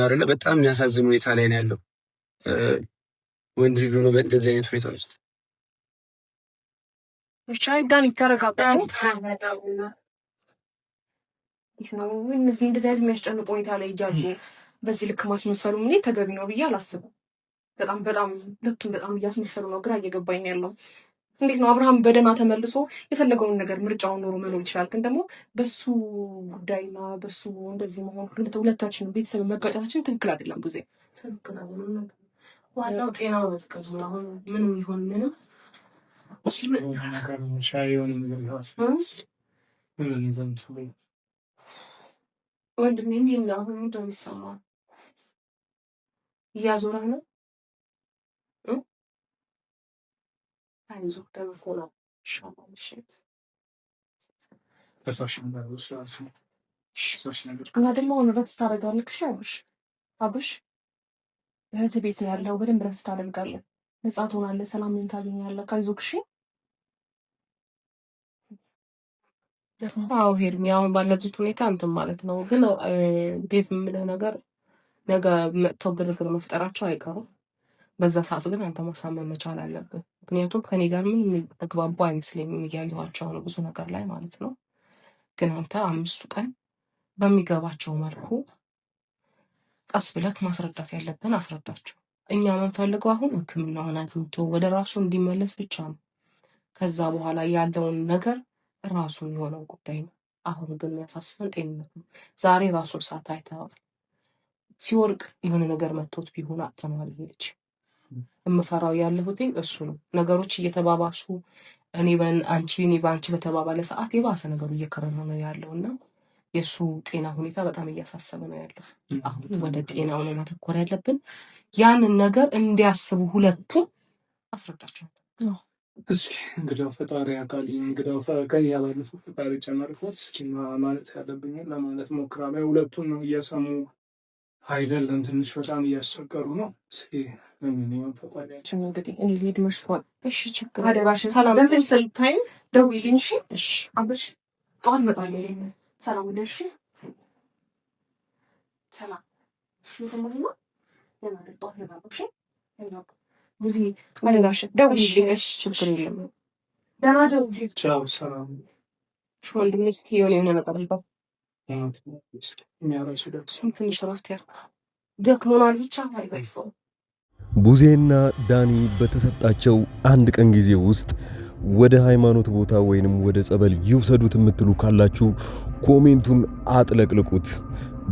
አይደለ በጣም የሚያሳዝን ሁኔታ ላይ ነው ያለው ወንድ ልጅ ሆኖ በእንደዚህ አይነት ሁኔታ ውስጥ ብቻ ዳኒ ተረጋጋ። እንደዚህ አይነት የሚያስጨንቅ ሁኔታ ላይ እያሉ በዚህ ልክ ማስመሰሉ ምን ተገቢ ነው ብዬ አላስብም። በጣም ሁለቱም በጣም እያስመሰሉ ነው። ግራ እየገባኝ ነው ያለው። እንዴት ነው አብርሃም በደህና ተመልሶ የፈለገውን ነገር ምርጫውን ኖሮ መኖር ይችላል። ግን ደግሞ በሱ ጉዳይና በሱ እንደዚህ መሆን ሁለታችን ቤተሰብ መጋጨታችን ትክክል አይደለም። ብዙ ዋናው ጤና ወጥቀዝ ነው። አሁን ምንም ይሆን ምንም ወንድሜ እንዲህ ነው አሁን ምንድነው የሚሰማው? እያዞረህ ነው? አይዞህ ተመስላ ሻማሽ እና ደግሞ ረፍት ታደርጋለህ። አብሽ እህት ቤት ያለው በደንብ ረፍት ታደርጋለህ። ነጻ ትሆናለህ። ሰላምን ታገኛለህ። አይዞህ እሺ። አዎ ሄድም ያው ባለበት ሁኔታ እንትን ማለት ነው። ግን ዴቭ የምልህ ነገር ነገ መጥተው ግርግር መፍጠራቸው አይቀሩም። በዛ ሰዓት ግን አንተ ማሳመን መቻል አለብህ። ምክንያቱም ከኔ ጋር ምንም ተግባቡ አይመስለኝም እያየኋቸው ነው ብዙ ነገር ላይ ማለት ነው። ግን አንተ 5 ቀን በሚገባቸው መልኩ ቀስ ብለህ ማስረዳት ያለብን አስረዳቸው። እኛ የምንፈልገው አሁን ሕክምናውን አግኝቶ ወደ ራሱ እንዲመለስ ብቻ ነው። ከዛ በኋላ ያለውን ነገር ራሱን የሆነው ጉዳይ ነው። አሁን ግን የሚያሳስበን ጤንነት ነው። ዛሬ ራሱን ሰዓት አይተዋል። ሲወርቅ የሆነ ነገር መቶት ቢሆን አጥተናል። ልጅ የምፈራው ያለሁት እሱ ነው። ነገሮች እየተባባሱ እኔ በአንቺ በተባባለ ሰዓት የባሰ ነገሩ እየከረረ ነው ያለውና የሱ ጤና ሁኔታ በጣም እያሳሰበ ነው ያለው። አሁን ወደ ጤናው ነው ማተኮር ያለብን። ያንን ነገር እንዲያስቡ ሁለቱም አስረዳቸው። እስኪ እንግዲህ ፈጣሪ አካል እንግዲህ ፈቃይ ያባለፈ ፈጣሪ ጨመርኩት። እስኪ ማለት ያለብኝ ለማለት ሞክራለሁ። ሁለቱም ነው እየሰሙ አይደለም። ትንሽ በጣም እያስቸገሩ ነው። እስኪ ለምን ፈጣሪያችን እንግዲህ እኔ ልሄድ መስሏል። እሺ ችግር አደራሽ ሰላም ለምትሰልታይ ደውይልኝ። እሺ አብሽ ጧት እመጣለሁ። ሰላም ወደሽ ሰላም ይሰማል ነው ለማለት ጧት ለባብሽ ብዙ አደራሽ ደውይልኝ። እሺ ችግር የለም። ደህና ደውይ። ቻው ሰላም ወንድሜ እስኪ የሆነ ነገር ይባል ትንሽ ረፍት ደክሞናል ብቻ አይበይፈው። ቡዜና ዳኒ በተሰጣቸው አንድ ቀን ጊዜ ውስጥ ወደ ሃይማኖት ቦታ ወይንም ወደ ጸበል ይውሰዱት የምትሉ ካላችሁ ኮሜንቱን አጥለቅልቁት።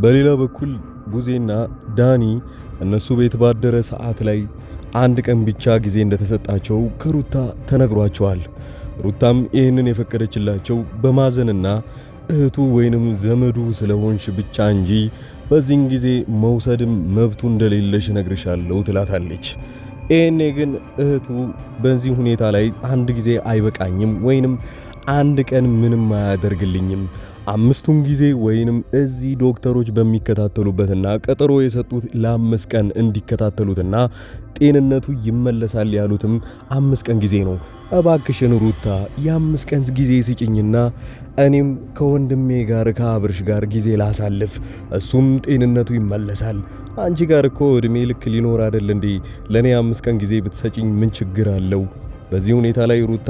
በሌላ በኩል ቡዜና ዳኒ እነሱ ቤት ባደረ ሰዓት ላይ አንድ ቀን ብቻ ጊዜ እንደተሰጣቸው ከሩታ ተነግሯቸዋል። ሩታም ይህንን የፈቀደችላቸው በማዘንና እህቱ ወይንም ዘመዱ ስለሆንሽ ብቻ እንጂ በዚህን ጊዜ መውሰድም መብቱ እንደሌለሽ ነግርሻለሁ ትላታለች። ይሄኔ ግን እህቱ በዚህ ሁኔታ ላይ አንድ ጊዜ አይበቃኝም ወይንም አንድ ቀን ምንም አያደርግልኝም 5ቱን ጊዜ ወይንም እዚህ ዶክተሮች በሚከታተሉበትና ቀጠሮ የሰጡት ለ5 ቀን እንዲከታተሉትና ጤንነቱ ይመለሳል ያሉትም 5 ቀን ጊዜ ነው። እባክሽን ሩታ የ5 ቀን ጊዜ ስጭኝና እኔም ከወንድሜ ጋር ከአብርሽ ጋር ጊዜ ላሳልፍ፣ እሱም ጤንነቱ ይመለሳል። አንቺ ጋር እኮ እድሜ ልክ ሊኖር አይደል እንዴ? ለኔ 5 ቀን ጊዜ ብትሰጪኝ ምን ችግር አለው? በዚህ ሁኔታ ላይ ሩታ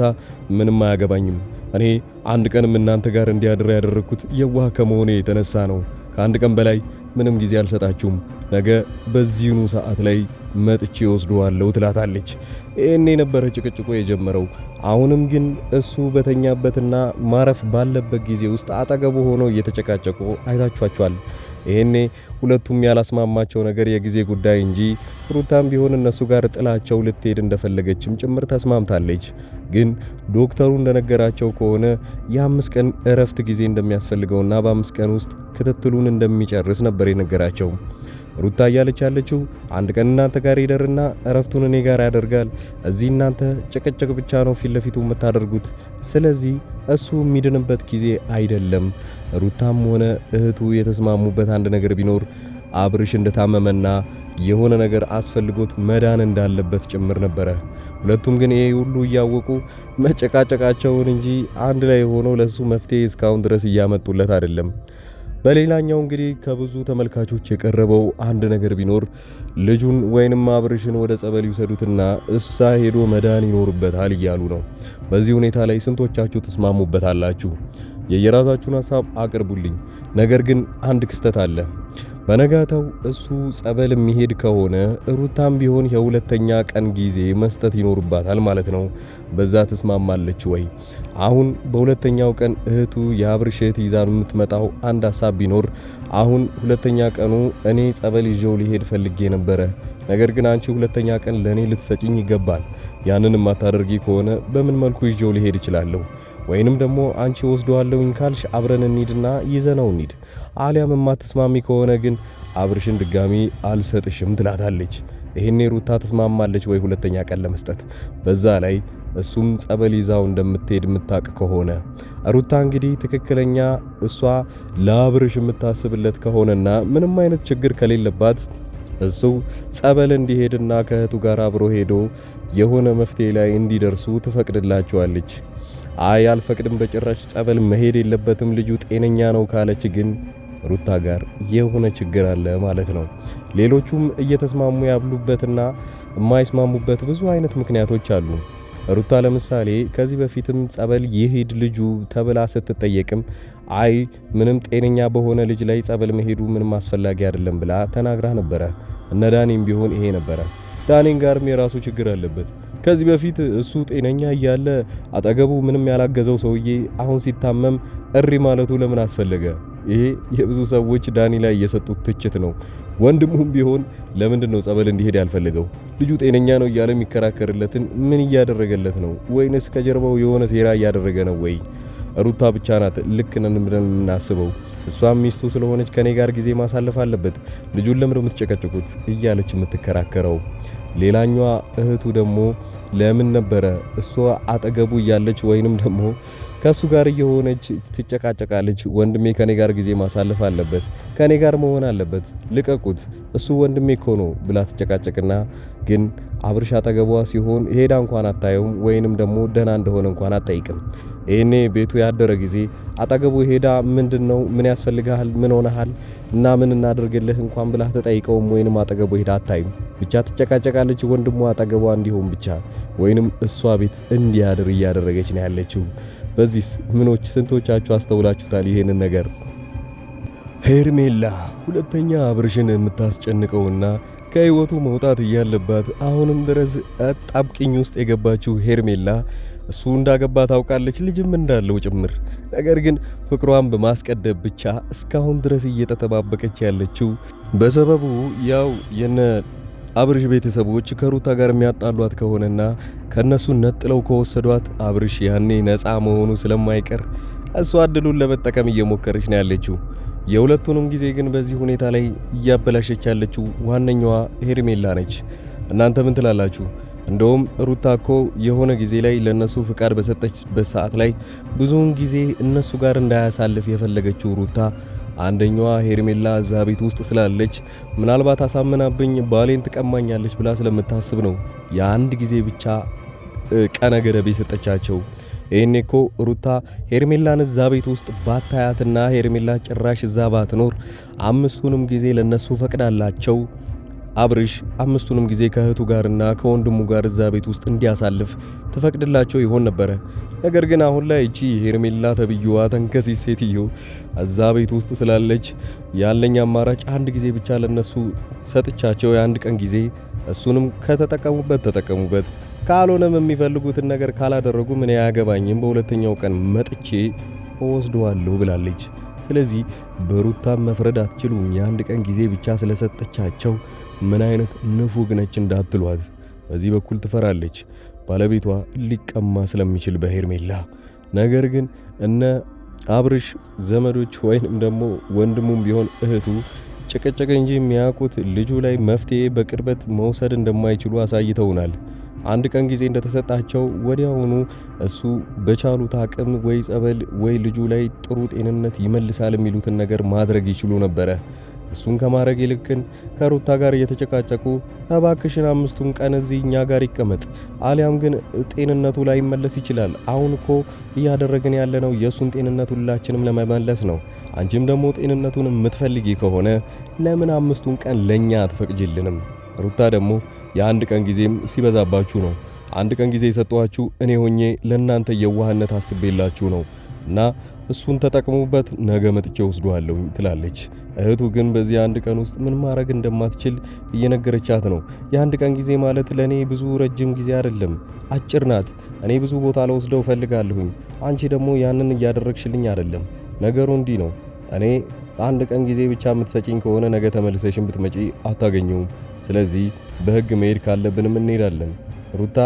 ምንም አያገባኝም። እኔ አንድ ቀንም እናንተ ጋር እንዲያድር ያደረኩት የዋህ ከመሆኔ የተነሳ ነው። ከአንድ ቀን በላይ ምንም ጊዜ አልሰጣችሁም። ነገ በዚህኑ ሰዓት ላይ መጥቼ ወስደዋለሁ ትላታለች። ይሄኔ ነበረ ጭቅጭቆ የጀመረው። አሁንም ግን እሱ በተኛበትና ማረፍ ባለበት ጊዜ ውስጥ አጠገቡ ሆኖ እየተጨቃጨቁ አይታችኋቸዋል። ይሄኔ ሁለቱም ያላስማማቸው ነገር የጊዜ ጉዳይ እንጂ ሩታም ቢሆን እነሱ ጋር ጥላቸው ልትሄድ እንደፈለገችም ጭምር ተስማምታለች። ግን ዶክተሩ እንደነገራቸው ከሆነ የ5 ቀን እረፍት ጊዜ እንደሚያስፈልገውና በ5 ቀን ውስጥ ክትትሉን እንደሚጨርስ ነበር የነገራቸው። ሩታ እያለች ያለችው አንድ ቀን እናንተ ጋር ይደርና እረፍቱን እኔ ጋር ያደርጋል። እዚህ እናንተ ጭቅጭቅ ብቻ ነው ፊት ለፊቱ የምታደርጉት። ስለዚህ እሱ የሚድንበት ጊዜ አይደለም። ሩታም ሆነ እህቱ የተስማሙበት አንድ ነገር ቢኖር አብርሽ እንደታመመና የሆነ ነገር አስፈልጎት መዳን እንዳለበት ጭምር ነበረ። ሁለቱም ግን ይሄ ሁሉ እያወቁ መጨቃጨቃቸውን እንጂ አንድ ላይ ሆነው ለሱ መፍትሄ እስካሁን ድረስ እያመጡለት አይደለም። በሌላኛው እንግዲህ ከብዙ ተመልካቾች የቀረበው አንድ ነገር ቢኖር ልጁን ወይንም አብርሽን ወደ ጸበል ይውሰዱትና እሳ ሄዶ መዳን ይኖርበታል እያሉ ነው። በዚህ ሁኔታ ላይ ስንቶቻችሁ ተስማሙበታላችሁ? የየራሳችሁን ሐሳብ አቅርቡልኝ። ነገር ግን አንድ ክስተት አለ። በነጋታው እሱ ጸበል የሚሄድ ከሆነ ሩታም ቢሆን የሁለተኛ ቀን ጊዜ መስጠት ይኖርባታል ማለት ነው። በዛ ተስማማለች ወይ? አሁን በሁለተኛው ቀን እህቱ የአብርሽ እህት ይዛን የምትመጣው አንድ ሐሳብ ቢኖር አሁን ሁለተኛ ቀኑ እኔ ጸበል ይዤው ሊሄድ ፈልጌ ነበረ፣ ነገር ግን አንቺ ሁለተኛ ቀን ለኔ ልትሰጪኝ ይገባል። ያንን የማታደርጊ ከሆነ በምን መልኩ ይዤው ሊሄድ እችላለሁ? ወይንም ደግሞ አንቺ ወስደዋለሁኝ ካልሽ አብረን እንሂድና ይዘነው እንሂድ። አሊያም የማትስማሚ ከሆነ ግን አብርሽን ድጋሚ አልሰጥሽም ትላታለች። ይሄኔ ሩታ ተስማማለች ወይ ሁለተኛ ቀን ለመስጠት? በዛ ላይ እሱም ጸበል ይዛው እንደምትሄድ የምታውቅ ከሆነ ሩታ እንግዲህ ትክክለኛ እሷ ለአብርሽ የምታስብለት ከሆነና ምንም አይነት ችግር ከሌለባት እሱ ጸበል እንዲሄድና ከእህቱ ጋር አብሮ ሄዶ የሆነ መፍትሄ ላይ እንዲደርሱ ትፈቅድላቸዋለች። አይ አልፈቅድም፣ በጭራሽ ጸበል መሄድ የለበትም ልጁ ጤነኛ ነው ካለች ግን ሩታ ጋር የሆነ ችግር አለ ማለት ነው። ሌሎቹም እየተስማሙ ያሉበትና የማይስማሙበት ብዙ አይነት ምክንያቶች አሉ። ሩታ ለምሳሌ ከዚህ በፊትም ጸበል ይሄድ ልጁ ተብላ ስትጠየቅም አይ ምንም ጤነኛ በሆነ ልጅ ላይ ጸበል መሄዱ ምንም አስፈላጊ አይደለም ብላ ተናግራ ነበረ። እነ ዳኒም ቢሆን ይሄ ነበረ። ዳኒን ጋርም የራሱ ችግር አለበት። ከዚህ በፊት እሱ ጤነኛ እያለ አጠገቡ ምንም ያላገዘው ሰውዬ አሁን ሲታመም እሪ ማለቱ ለምን አስፈለገ? ይሄ የብዙ ሰዎች ዳኒ ላይ የሰጡት ትችት ነው። ወንድሙም ቢሆን ለምንድን ነው ጸበል እንዲሄድ ያልፈለገው? ልጁ ጤነኛ ነው እያለ የሚከራከርለትን ምን እያደረገለት ነው? ወይንስ ከጀርባው የሆነ ሴራ እያደረገ ነው ወይ? ሩታ ብቻ ናት ልክ ነን ብለን የምናስበው። እሷም ሚስቱ ስለሆነች ከኔ ጋር ጊዜ ማሳለፍ አለበት፣ ልጁን ለምን የምትጨቀጭቁት እያለች የምትከራከረው። ሌላኛዋ እህቱ ደግሞ ለምን ነበረ እሷ አጠገቡ እያለች ወይንም ደግሞ ከሱ ጋር እየሆነች ትጨቃጨቃለች። ወንድሜ ከኔ ጋር ጊዜ ማሳለፍ አለበት፣ ከኔ ጋር መሆን አለበት፣ ልቀቁት፣ እሱ ወንድሜ እኮ ነው ብላ ትጨቃጨቅና ግን አብርሽ አጠገቧ ሲሆን ሄዳ እንኳን አታየውም፣ ወይንም ደግሞ ደህና እንደሆነ እንኳን አትጠይቅም። ይሄኔ ቤቱ ያደረ ጊዜ አጠገቡ ሄዳ ምንድነው ምን ያስፈልጋል ምን ሆነሃል እና ምን እናደርግልህ እንኳን ብላ ተጠይቀውም ወይንም አጠገቡ ሄዳ አታይም። ብቻ ትጨቃጨቃለች ወንድሟ አጠገቧ እንዲሆን ብቻ ወይንም እሷ ቤት እንዲያድር እያደረገች ነው ያለችው። በዚህ ስንቶቻችሁ አስተውላችሁታል ይሄንን ነገር? ሄርሜላ ሁለተኛ አብርሽን የምታስጨንቀውና ከህይወቱ መውጣት እያለባት አሁንም ድረስ አጣብቂኝ ውስጥ የገባችው ሄርሜላ እሱ እንዳገባ ታውቃለች፣ ልጅም እንዳለው ጭምር። ነገር ግን ፍቅሯን በማስቀደም ብቻ እስካሁን ድረስ እየተጠባበቀች ያለችው በሰበቡ ያው የነ አብርሽ ቤተሰቦች ከሩታ ጋር የሚያጣሏት ከሆነና ከነሱ ነጥለው ከወሰዷት አብርሽ ያኔ ነፃ መሆኑ ስለማይቀር እሷ እድሉን ለመጠቀም እየሞከረች ነው ያለችው። የሁለቱንም ጊዜ ግን በዚህ ሁኔታ ላይ እያበላሸች ያለችው ዋነኛዋ ሄርሜላ ነች። እናንተ ምን ትላላችሁ? እንደውም ሩታ እኮ የሆነ ጊዜ ላይ ለነሱ ፍቃድ በሰጠችበት ሰዓት ላይ ብዙውን ጊዜ እነሱ ጋር እንዳያሳልፍ የፈለገችው ሩታ አንደኛዋ ሄርሜላ እዛ ቤት ውስጥ ስላለች ምናልባት አሳምናብኝ ባሌን ትቀማኛለች ብላ ስለምታስብ ነው የአንድ ጊዜ ብቻ ቀነ ገደብ የሰጠቻቸው። ይሄኔ እኮ ሩታ ሄርሜላን እዛ ቤት ውስጥ ባታያትና ሄርሜላ ጭራሽ እዛ ባትኖር አምስቱንም ጊዜ ለነሱ ፈቅዳላቸው አብርሽ አምስቱንም ጊዜ ከእህቱ ጋርና ከወንድሙ ጋር እዛ ቤት ውስጥ እንዲያሳልፍ ተፈቅድላቸው ይሆን ነበረ። ነገር ግን አሁን ላይ እቺ ሄርሜላ ተብዩዋ ተንከሲስ ሴትዮ እዛ ቤት ውስጥ ስላለች ያለኝ አማራጭ አንድ ጊዜ ብቻ ለነሱ ሰጥቻቸው የአንድ ቀን ጊዜ፣ እሱንም ከተጠቀሙበት ተጠቀሙበት፣ ካልሆነም የሚፈልጉትን ነገር ካላደረጉ ምን ያገባኝም፣ በሁለተኛው ቀን መጥቼ ወስደዋለሁ ብላለች። ስለዚህ በሩታም መፍረድ አትችሉም። የአንድ ቀን ጊዜ ብቻ ስለሰጠቻቸው ምን አይነት ንፉግ ነች እንዳትሏት። በዚህ በኩል ትፈራለች ባለቤቷ ሊቀማ ስለሚችል በሄርሜላ። ነገር ግን እነ አብርሽ ዘመዶች ወይንም ደግሞ ወንድሙም ቢሆን እህቱ ጭቅጭቅ እንጂ የሚያውቁት ልጁ ላይ መፍትሄ በቅርበት መውሰድ እንደማይችሉ አሳይተውናል። አንድ ቀን ጊዜ እንደተሰጣቸው ወዲያውኑ እሱ በቻሉት አቅም ወይ ጸበል ወይ ልጁ ላይ ጥሩ ጤንነት ይመልሳል የሚሉትን ነገር ማድረግ ይችሉ ነበረ። እሱን ከማድረግ ይልክን ከሩታ ጋር እየተጨቃጨቁ እባክሽን 5ቱን ቀን እዚህ እኛ ጋር ይቀመጥ፣ አሊያም ግን ጤንነቱ ላይ ይመለስ ይችላል። አሁን እኮ እያደረግን ያለነው የሱን ጤንነት ሁላችንም ለመመለስ ነው። አንቺም ደግሞ ጤንነቱን የምትፈልጊ ከሆነ ለምን 5ቱን ቀን ለኛ አትፈቅጂልንም? ሩታ ደግሞ የአንድ ቀን ጊዜም ሲበዛባችሁ ነው። አንድ ቀን ጊዜ የሰጠኋችሁ እኔ ሆኜ ለእናንተ የዋህነት አስቤላችሁ ነው እና እሱን ተጠቅሙበት፣ ነገ መጥቼ ወስዷለሁ ትላለች። እህቱ ግን በዚህ አንድ ቀን ውስጥ ምን ማድረግ እንደማትችል እየነገረቻት ነው። የአንድ ቀን ጊዜ ማለት ለኔ ብዙ ረጅም ጊዜ አይደለም፣ አጭር ናት። እኔ ብዙ ቦታ ለወስደው ፈልጋለሁኝ፣ አንቺ ደግሞ ያንን እያደረግሽልኝ አይደለም። ነገሩ እንዲህ ነው። እኔ አንድ ቀን ጊዜ ብቻ የምትሰጪኝ ከሆነ ነገ ተመልሰሽን ብትመጪ አታገኘውም። ስለዚህ በህግ መሄድ ካለብንም እንሄዳለን። ሩታ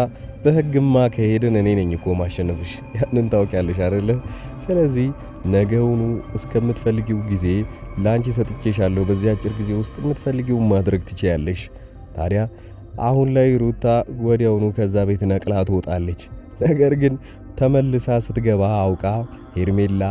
በህግማ ከሄድን እኔ ነኝ እኮ ማሸነፍሽ፣ ያንን ታውቂያለሽ አይደለ? ስለዚህ ነገውኑ እስከምትፈልጊው ጊዜ ላንቺ ሰጥቼሻለሁ። በዚህ አጭር ጊዜ ውስጥ የምትፈልጊው ማድረግ ትችያለሽ። ታዲያ አሁን ላይ ሩታ ወዲያውኑ ከዛ ቤት ነቅላ ትወጣለች። ነገር ግን ተመልሳ ስትገባ አውቃ ሄርሜላ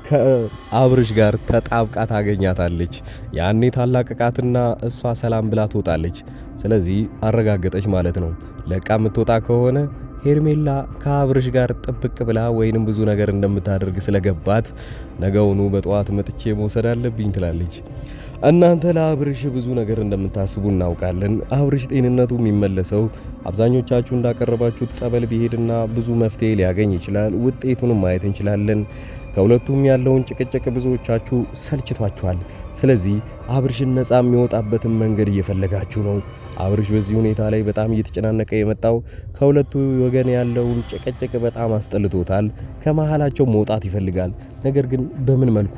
ከአብርሽ ጋር ተጣብቃ ታገኛታለች። ያኔ ታላቅቃትና እሷ ሰላም ብላ ትወጣለች። ስለዚህ አረጋገጠች ማለት ነው። ለቃ የምትወጣ ከሆነ ሄርሜላ ከአብርሽ ጋር ጥብቅ ብላ ወይንም ብዙ ነገር እንደምታደርግ ስለገባት ነገውኑ በጠዋት መጥቼ መውሰድ አለብኝ ትላለች። እናንተ ለአብርሽ ብዙ ነገር እንደምታስቡ እናውቃለን። አብርሽ ጤንነቱ የሚመለሰው አብዛኞቻችሁ እንዳቀረባችሁት ጸበል ቢሄድና ብዙ መፍትሄ ሊያገኝ ይችላል። ውጤቱንም ማየት እንችላለን። ከሁለቱም ያለውን ጭቅጭቅ ብዙዎቻችሁ ሰልችቷችኋል። ስለዚህ አብርሽን ነፃ የሚወጣበትን መንገድ እየፈለጋችሁ ነው። አብርሽ በዚህ ሁኔታ ላይ በጣም እየተጨናነቀ የመጣው ከሁለቱ ወገን ያለውን ጭቅጭቅ በጣም አስጠልቶታል። ከመሃላቸው መውጣት ይፈልጋል። ነገር ግን በምን መልኩ?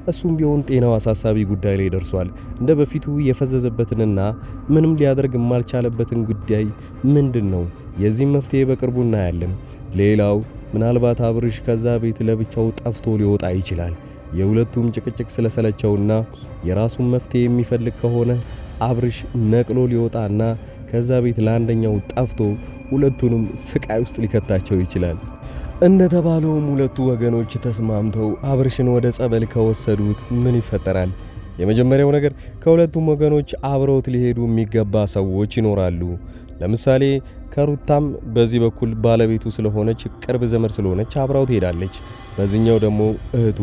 እሱም ቢሆን ጤናው አሳሳቢ ጉዳይ ላይ ደርሷል። እንደ በፊቱ የፈዘዘበትንና ምንም ሊያደርግ የማልቻለበትን ጉዳይ ምንድን ነው? የዚህም መፍትሄ በቅርቡ እናያለን። ሌላው ምናልባት አብርሽ ከዛ ቤት ለብቻው ጠፍቶ ሊወጣ ይችላል። የሁለቱም ጭቅጭቅ ስለሰለቸውና የራሱን መፍትሄ የሚፈልግ ከሆነ አብርሽ ነቅሎ ሊወጣና ከዛ ቤት ለአንደኛው ጠፍቶ ሁለቱንም ስቃይ ውስጥ ሊከታቸው ይችላል። እንደተባለውም ሁለቱ ወገኖች ተስማምተው አብርሽን ወደ ጸበል ከወሰዱት ምን ይፈጠራል? የመጀመሪያው ነገር ከሁለቱም ወገኖች አብረውት ሊሄዱ የሚገባ ሰዎች ይኖራሉ። ለምሳሌ ከሩታም በዚህ በኩል ባለቤቱ ስለሆነች ቅርብ ዘመድ ስለሆነች አብራው ትሄዳለች። በዚህኛው ደግሞ እህቱ።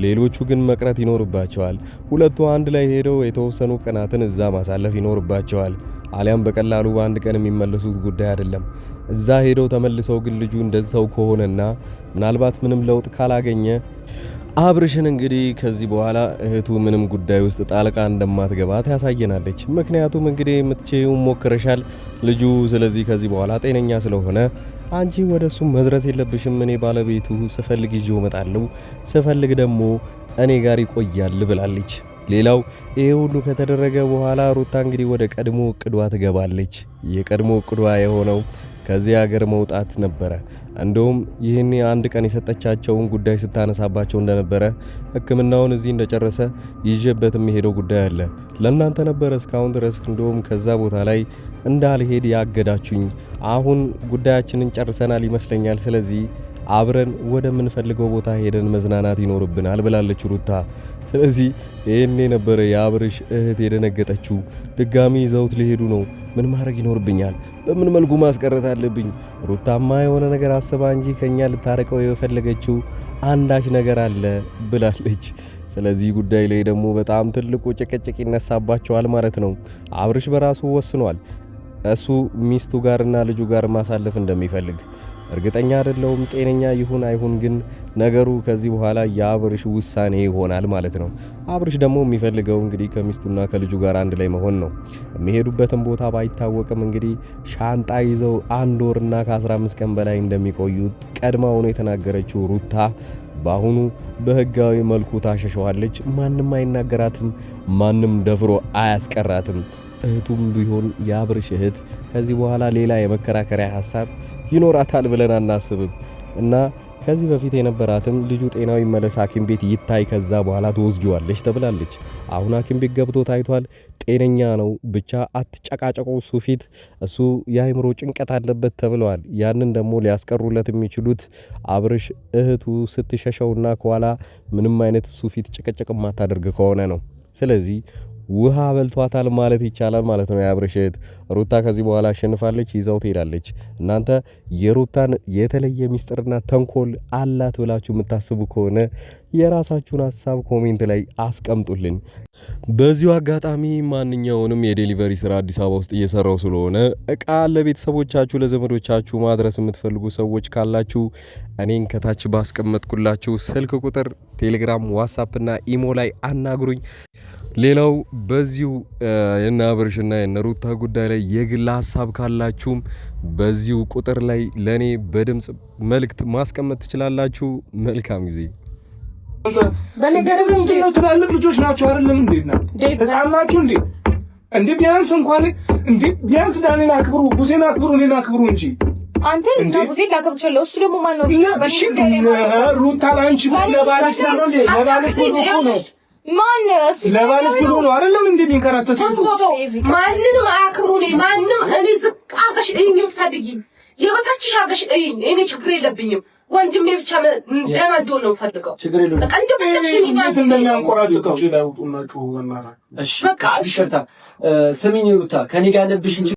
ሌሎቹ ግን መቅረት ይኖርባቸዋል። ሁለቱ አንድ ላይ ሄደው የተወሰኑ ቀናትን እዛ ማሳለፍ ይኖርባቸዋል። አሊያም በቀላሉ በአንድ ቀን የሚመለሱት ጉዳይ አይደለም። እዛ ሄደው ተመልሰው ግን ልጁ እንደዛው ከሆነና ምናልባት ምንም ለውጥ ካላገኘ አብርሽን እንግዲህ ከዚህ በኋላ እህቱ ምንም ጉዳይ ውስጥ ጣልቃ እንደማትገባት ያሳየናለች። ምክንያቱም እንግዲህ የምትችይው ሞክረሻል ልጁ፣ ስለዚህ ከዚህ በኋላ ጤነኛ ስለሆነ አንቺ ወደሱ መድረስ የለብሽም። እኔ ባለቤቱ ስፈልግ ይዤው እመጣለሁ፣ ስፈልግ ደግሞ እኔ ጋር ይቆያል ብላለች። ሌላው ይሄ ሁሉ ከተደረገ በኋላ ሩታ እንግዲህ ወደ ቀድሞ እቅዷ ትገባለች። የቀድሞ እቅዷ የሆነው ከዚህ ሀገር መውጣት ነበረ። እንደውም ይህን አንድ ቀን የሰጠቻቸውን ጉዳይ ስታነሳባቸው እንደነበረ ሕክምናውን እዚህ እንደጨረሰ ይዤበት የሚሄደው ጉዳይ አለ። ለእናንተ ነበረ እስካሁን ድረስ እንደውም ከዛ ቦታ ላይ እንዳልሄድ ያገዳችሁኝ። አሁን ጉዳያችንን ጨርሰናል ይመስለኛል። ስለዚህ አብረን ወደምንፈልገው ቦታ ሄደን መዝናናት ይኖርብናል ብላለች ሩታ። ስለዚህ ይሄኔ ነበረ የአብርሽ እህት የደነገጠችው። ድጋሚ ይዘውት ሊሄዱ ነው። ምን ማድረግ ይኖርብኛል? በምን መልኩ ማስቀረት አለብኝ? ሩታማ የሆነ ነገር አስባ እንጂ ከኛ ልታረቀው የፈለገችው አንዳች ነገር አለ ብላለች። ስለዚህ ጉዳይ ላይ ደግሞ በጣም ትልቁ ጭቅጭቅ ይነሳባቸዋል ማለት ነው። አብርሽ በራሱ ወስኗል። እሱ ሚስቱ ጋርና ልጁ ጋር ማሳለፍ እንደሚፈልግ እርግጠኛ አይደለሁም። ጤነኛ ይሁን አይሁን ግን ነገሩ ከዚህ በኋላ የአብርሽ ውሳኔ ይሆናል ማለት ነው። አብርሽ ደግሞ የሚፈልገው እንግዲህ ከሚስቱና ከልጁ ጋር አንድ ላይ መሆን ነው። የሚሄዱበትን ቦታ ባይታወቅም እንግዲህ ሻንጣ ይዘው 1 ወርና ከ15 ቀን በላይ እንደሚቆዩ ቀድማውኑ የተናገረችው ሩታ በአሁኑ በህጋዊ መልኩ ታሸሸዋለች። ማንም አይናገራትም፣ ማንም ደፍሮ አያስቀራትም። እህቱም ቢሆን የአብርሽ እህት ከዚህ በኋላ ሌላ የመከራከሪያ ሐሳብ ይኖራታል ብለን አናስብም እና ከዚህ በፊት የነበራትም ልጁ ጤናው ይመለስ፣ ሐኪም ቤት ይታይ፣ ከዛ በኋላ ትወስጂዋለች ተብላለች። አሁን ሐኪም ቤት ገብቶ ታይቷል፣ ጤነኛ ነው። ብቻ አትጨቃጨቁ፣ እሱ ፊት እሱ የአእምሮ ጭንቀት አለበት ተብለዋል። ያንን ደግሞ ሊያስቀሩለት የሚችሉት አብርሽ እህቱ ስትሸሸውና ከኋላ ምንም አይነት እሱ ፊት ጭቅጭቅ ማታደርግ ከሆነ ነው። ስለዚህ ውሃ በልቷታል ማለት ይቻላል ማለት ነው። የአብርሽ እህት ሩታ ከዚህ በኋላ አሸንፋለች፣ ይዛው ትሄዳለች። እናንተ የሩታን የተለየ ሚስጥርና ተንኮል አላት ብላችሁ የምታስቡ ከሆነ የራሳችሁን ሀሳብ ኮሜንት ላይ አስቀምጡልኝ። በዚሁ አጋጣሚ ማንኛውንም የዴሊቨሪ ስራ አዲስ አበባ ውስጥ እየሰራው ስለሆነ እቃ ለቤተሰቦቻችሁ ለዘመዶቻችሁ ማድረስ የምትፈልጉ ሰዎች ካላችሁ እኔን ከታች ባስቀመጥኩላችሁ ስልክ ቁጥር ቴሌግራም፣ ዋትስአፕ እና ኢሞ ላይ አናግሩኝ። ሌላው በዚሁ የነ አብርሽና የነ ሩታ ጉዳይ ላይ የግል ሀሳብ ካላችሁም በዚሁ ቁጥር ላይ ለኔ በድምጽ መልእክት ማስቀመጥ ትችላላችሁ። መልካም ጊዜ። በነገርም እንጂ ነው ትላልቅ ልጆች ናቸው አይደለም እንዴ? ህፃን ናችሁ እንዴ? እንዴ ቢያንስ እንኳን እንዴ ቢያንስ ዳኒን አክብሩ፣ ቡሴን አክብሩ፣ እኔን አክብሩ እንጂ አንተ እና ቡሴን ላከብቻለሁ። እሱ ደግሞ ማን ነው? ሩታ ላንቺ ለባልሽ ነው እንዴ? ለባልሽ ነው ማን እሱ ለባልሽ ብሎ ነው አይደለም እንዴ የሚንከራተቱት? ማንንም አያክብሩ። ማንንም እኔ ዝቅ አድርገሽ እኔን የምትፈልጊ የበታችሽ አድርገሽ እኔ ችግር የለብኝም። ወንድሜ ብቻ ደህና እንዲሆን ነው ፈልገው። ችግር የለውም። በቃ እንደሚያንቆራጥጠው ይላውጡናችሁ ወናራ። እሺ በቃ እሺ። ስሚኝ ሩታ ከኔ ጋር ያለብሽን